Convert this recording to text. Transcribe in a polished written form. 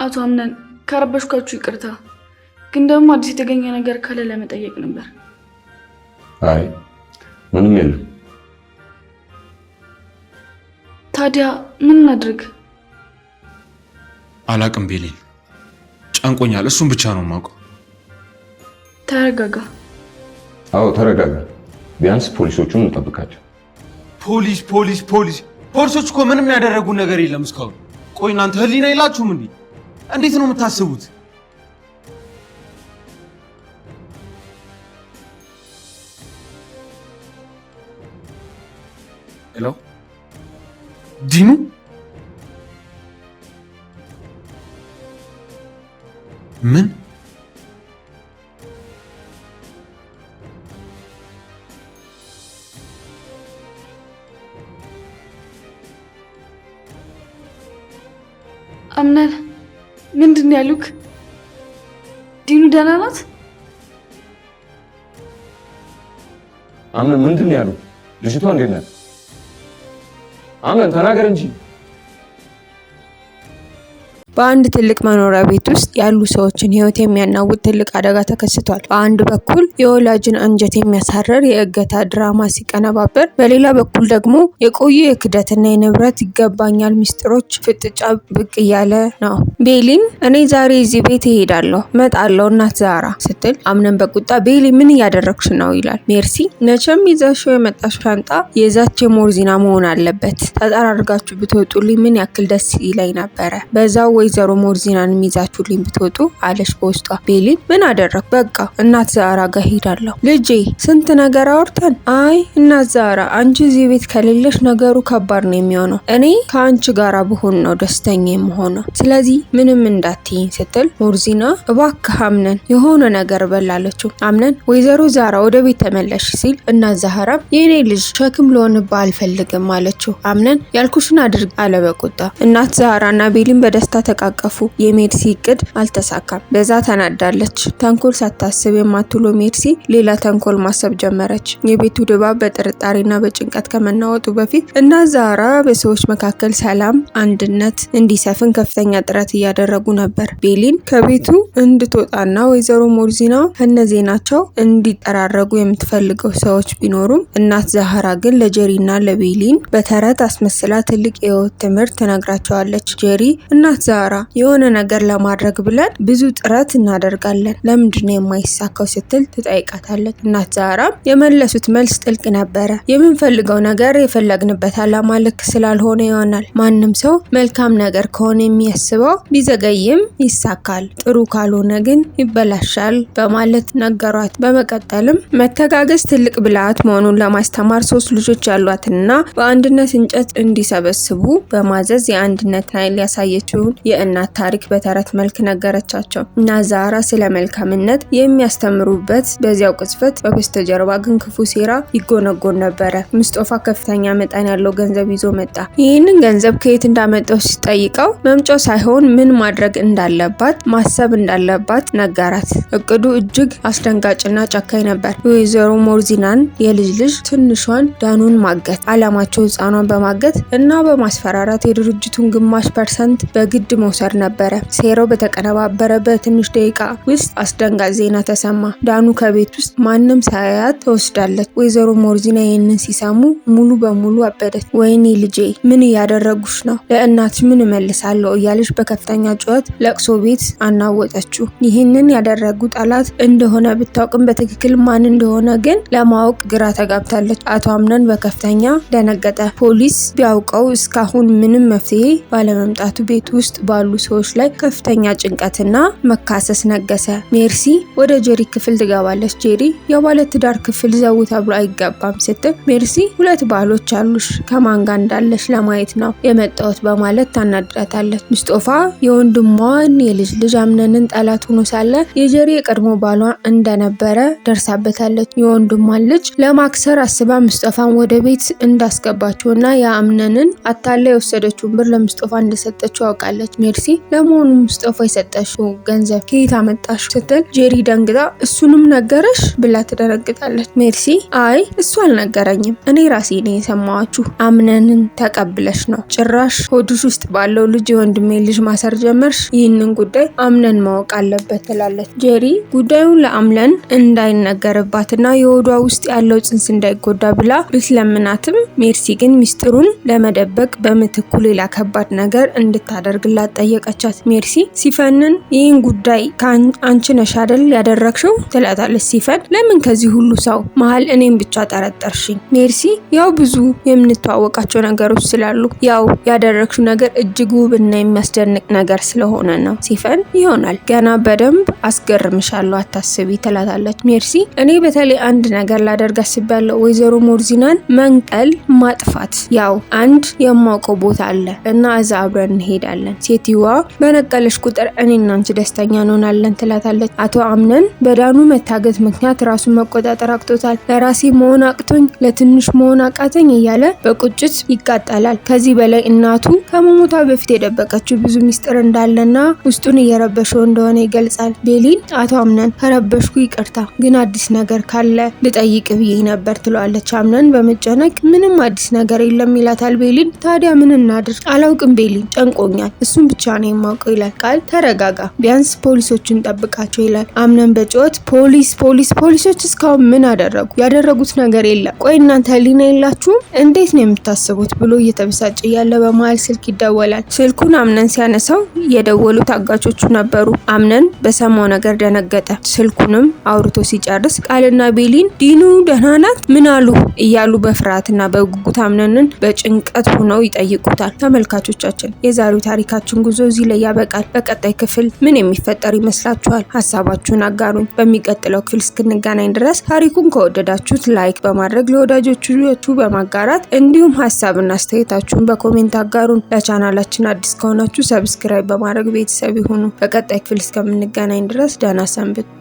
አቶ አምነን ካረበሽኳችሁ ይቅርታ፣ ግን ደግሞ አዲስ የተገኘ ነገር ካለ ለመጠየቅ ነበር። አይ ምንም የለም። ታዲያ ምን እናድርግ? አላቅም ቤሊን፣ ጨንቆኛል። እሱን ብቻ ነው የማውቀው። ተረጋጋ። አዎ ተረጋጋ። ቢያንስ ፖሊሶቹን እንጠብቃቸው። ፖሊሶች እኮ ምንም ያደረጉ ነገር የለም እስካሁን። ቆይ እናንተ ህሊና የላችሁም እንዴ? እንዴት ነው የምታስቡት? ሄሎ ዲኑ፣ ምን አምነን ምንድን ነው ያሉክ? ዲኑ ደህና ናት? አምነን ምንድን ነው ያሉት? ልጅቷ እንዴት ናት? አምነን ተናገር እንጂ። በአንድ ትልቅ መኖሪያ ቤት ውስጥ ያሉ ሰዎችን ህይወት የሚያናውጥ ትልቅ አደጋ ተከስቷል። በአንድ በኩል የወላጅን አንጀት የሚያሳርር የእገታ ድራማ ሲቀነባበር፣ በሌላ በኩል ደግሞ የቆዩ የክደትና የንብረት ይገባኛል ሚስጥሮች ፍጥጫ ብቅ እያለ ነው። ቤሊን እኔ ዛሬ እዚህ ቤት እሄዳለሁ መጣለው እናት ዛራ ስትል፣ አምነን በቁጣ ቤሊ ምን እያደረግሽ ነው ይላል። ሜርሲ መቼም ይዘሽው የመጣሽ ሻንጣ የዛች ሞርዚና መሆን አለበት። ተጠራርጋችሁ ብትወጡልኝ ምን ያክል ደስ ይለኝ ነበረ። በዛው ወይዘሮ ሞርዚናን ይዛችሁልኝ ብትወጡ አለሽ በውስጧ። ቤሊ ምን አደረግ? በቃ እናት ዛራ ጋር ሄዳለሁ። ልጄ ስንት ነገር አውርተን። አይ እናት ዛራ አንቺ እዚህ ቤት ከሌለሽ ነገሩ ከባድ ነው የሚሆነው። እኔ ከአንቺ ጋራ ብሆን ነው ደስተኛ የምሆነው። ስለዚህ ምንም እንዳትይኝ ስትል፣ ሞርዚና እባክህ አምነን የሆነ ነገር በላለችው። አምነን ወይዘሮ ዛራ ወደ ቤት ተመለሽ ሲል፣ እናት ዛራም የኔ ልጅ ሸክም ልሆንብህ አልፈልግም አለችው። አምነን ያልኩሽን አድርግ አለ በቁጣ። እናት ዛራና ቤሊን በደስታ ተቃቀፉ። የሜርሲ እቅድ አልተሳካም። በዛ ተናዳለች። ተንኮል ሳታስብ የማትውለው ሜርሲ ሌላ ተንኮል ማሰብ ጀመረች። የቤቱ ድባብ በጥርጣሬና በጭንቀት ከመናወጡ በፊት እናት ዛራ በሰዎች መካከል ሰላም፣ አንድነት እንዲሰፍን ከፍተኛ ጥረት እያደረጉ ነበር። ቤሊን ከቤቱ እንድትወጣና ወይዘሮ ሞርዚና ከነዜናቸው እንዲጠራረጉ የምትፈልገው ሰዎች ቢኖሩም እናት ዛራ ግን ለጀሪና ለቤሊን በተረት አስመስላ ትልቅ የህይወት ትምህርት ትነግራቸዋለች። ጀሪ እናት ዛራ የሆነ ነገር ለማድረግ ብለን ብዙ ጥረት እናደርጋለን፣ ለምንድነው የማይሳካው ስትል ትጠይቃታለች። እናት ዛራም የመለሱት መልስ ጥልቅ ነበረ። የምንፈልገው ነገር የፈለግንበት ዓላማ ልክ ስላልሆነ ይሆናል። ማንም ሰው መልካም ነገር ከሆነ የሚያስበው ቢዘገይም ይሳካል፣ ጥሩ ካልሆነ ግን ይበላሻል በማለት ነገሯት። በመቀጠልም መተጋገዝ ትልቅ ብልሃት መሆኑን ለማስተማር 3 ልጆች ያሏትና በአንድነት እንጨት እንዲሰበስቡ በማዘዝ የአንድነት ኃይል ያሳየችውን የእናት ታሪክ በተረት መልክ ነገረቻቸው። እና ዛራ ስለ መልካምነት የሚያስተምሩበት በዚያው ቅጽበት በበስተጀርባ ግን ክፉ ሴራ ይጎነጎን ነበረ። ሙስጦፋ ከፍተኛ መጠን ያለው ገንዘብ ይዞ መጣ። ይህንን ገንዘብ ከየት እንዳመጣው ሲጠይቀው መምጫው ሳይሆን ምን ማድረግ እንዳለባት ማሰብ እንዳለባት ነገራት። እቅዱ እጅግ አስደንጋጭና ጨካኝ ነበር። የወይዘሮ ሞርዚናን የልጅ ልጅ ትንሿን ዳኑን ማገት። አላማቸው ህፃኗን በማገት እና በማስፈራራት የድርጅቱን ግማሽ ፐርሰንት በግድ መውሰድ ነበረ። ሴራው በተቀነባበረ በትንሽ ደቂቃ ውስጥ አስደንጋጭ ዜና ተሰማ። ዳኑ ከቤት ውስጥ ማንም ሳያያት ተወስዳለች። ወይዘሮ ሞርዚና ይህንን ሲሰሙ ሙሉ በሙሉ አበደች። ወይኔ ልጄ ምን እያደረጉሽ ነው? ለእናትሽ ምን እመልሳለሁ እያለች በከፍተኛ ጩኸት ለቅሶ ቤት አናወጠችው። ይህንን ያደረጉ ጠላት እንደሆነ ብታውቅም በትክክል ማን እንደሆነ ግን ለማወቅ ግራ ተጋብታለች። አቶ አምነን በከፍተኛ ደነገጠ። ፖሊስ ቢያውቀው እስካሁን ምንም መፍትሄ ባለመምጣቱ ቤት ውስጥ ባሉ ሰዎች ላይ ከፍተኛ ጭንቀትና መካሰስ ነገሰ። ሜርሲ ወደ ጄሪ ክፍል ትገባለች። ጄሪ የባለ ትዳር ክፍል ዘው ተብሎ አይገባም ስትል፣ ሜርሲ 2 ባሎች አሉሽ ከማን ጋር እንዳለሽ ለማየት ነው የመጣሁት በማለት ታናድዳታለች። ሙስጦፋ የወንድሟን የልጅ ልጅ አምነንን ጠላት ሆኖ ሳለ የጄሪ የቀድሞ ባሏ እንደነበረ ደርሳበታለች። የወንድሟን ልጅ ለማክሰር አስባ ሙስጦፋን ወደ ቤት እንዳስገባችውና የአምነንን አታላ የወሰደችውን ብር ለሙስጦፋ እንደሰጠችው አውቃለች። ሜርሲ ለመሆኑ ሙስጠፋ የሰጠሽው ገንዘብ ከየት አመጣሽ ስትል ጄሪ ደንግጣ እሱንም ነገረሽ ብላ ትደነግጣለች። ሜርሲ አይ እሱ አልነገረኝም፣ እኔ ራሴ ነኝ የሰማኋችሁ። አምነንን ተቀብለሽ ነው ጭራሽ ሆድሽ ውስጥ ባለው ልጅ የወንድሜ ልጅ ማሰር ጀመርሽ። ይህንን ጉዳይ አምነን ማወቅ አለበት ትላለች። ጄሪ ጉዳዩን ለአምነን እንዳይነገርባትና የሆዷ ውስጥ ያለው ጽንስ እንዳይጎዳ ብላ ብትለምናትም ሜርሲ ግን ሚስጥሩን ለመደበቅ በምትኩ ሌላ ከባድ ነገር እንድታደርግላት ጠየቀቻት። ሜርሲ ሲፈንን ይህን ጉዳይ አንቺ ነሽ አይደል ያደረግሽው ትላታለች። ሲፈን ለምን ከዚህ ሁሉ ሰው መሀል እኔም ብቻ ጠረጠርሽኝ? ሜርሲ ያው ብዙ የምንተዋወቃቸው ነገሮች ስላሉ ያው ያደረግሽው ነገር እጅግ ውብ እና የሚያስደንቅ ነገር ስለሆነ ነው። ሲፈን ይሆናል ገና በደንብ አስገርምሻለሁ አታስቢ ትላታለች። ሜርሲ እኔ በተለይ አንድ ነገር ላደርግ አስቤያለሁ፣ ወይዘሮ ሞርዚናን መንቀል ማጥፋት። ያው አንድ የማውቀው ቦታ አለ እና እዛ አብረን እንሄዳለን። ሴትዮዋ በነቀለሽ ቁጥር እኔና አንቺ ደስተኛ እንሆናለን ትላታለች። አቶ አምነን በዳኑ መታገት ምክንያት ራሱን መቆጣጠር አቅቶታል። ለራሴ መሆን አቅቶኝ ለትንሽ መሆን አቃተኝ እያለ በቁጭት ይቃጠላል። ከዚህ በላይ እናቱ ከመሞቷ በፊት የደበቀችው ብዙ ሚስጥር እንዳለና ውስጡን እየረበሸው እንደሆነ ይገልጻል። ቤሊን አቶ አምነን ከረበሽኩ ይቅርታ፣ ግን አዲስ ነገር ካለ ልጠይቅ ብዬ ነበር ትለዋለች። አምነን በመጨነቅ ምንም አዲስ ነገር የለም ይላታል። ቤሊን ታዲያ ምን እናድርግ? አላውቅም ቤሊን ጨንቆኛል፣ እሱን ብቻ ነው የማውቀው ይላል። ቃል ተረጋጋ፣ ቢያንስ ፖሊሶችን ጠብቃቸው ይላል። አምነን በጩኸት ፖሊሶች እስካሁን ምን አደረጉ? ያደረጉት ነገር የለም። ቆይ እናንተ ህሊና የላችሁም? እንዴት ነው የምታስቡት? ብሎ እየተበሳጨ ያለ በመሀል ስልክ ይደወላል። ስልኩን አምነን ሲያነሳው የደወሉት አጋቾቹ ነበሩ። አምነን በሰማው ነገር ደነገጠ። ስልኩንም አውርቶ ሲጨርስ ቃልና ቤሊን ዲኑ ደህና ናት ምን አሉ እያሉ በፍርሃትና በጉጉት አምነንን በጭንቀት ሆነው ይጠይቁታል። ተመልካቾቻችን የዛሬው ታሪካችን ጉዞ እዚህ ላይ ያበቃል። በቀጣይ ክፍል ምን የሚፈጠር ይመስላችኋል? ሀሳባችሁን አጋሩኝ። በሚቀጥለው ክፍል እስክንገናኝ ድረስ ታሪኩን ከወደዳችሁት ላይክ በማድረግ ለወዳጆቻችሁ በማጋራት እንዲሁም ሀሳብና አስተያየታችሁን በኮሜንት አጋሩን። ለቻናላችን አዲስ ከሆናችሁ ሰብስክራይብ በማድረግ ቤተሰብ ይሁኑ። በቀጣይ ክፍል እስከምንገናኝ ድረስ ደህና ሰንብቱ።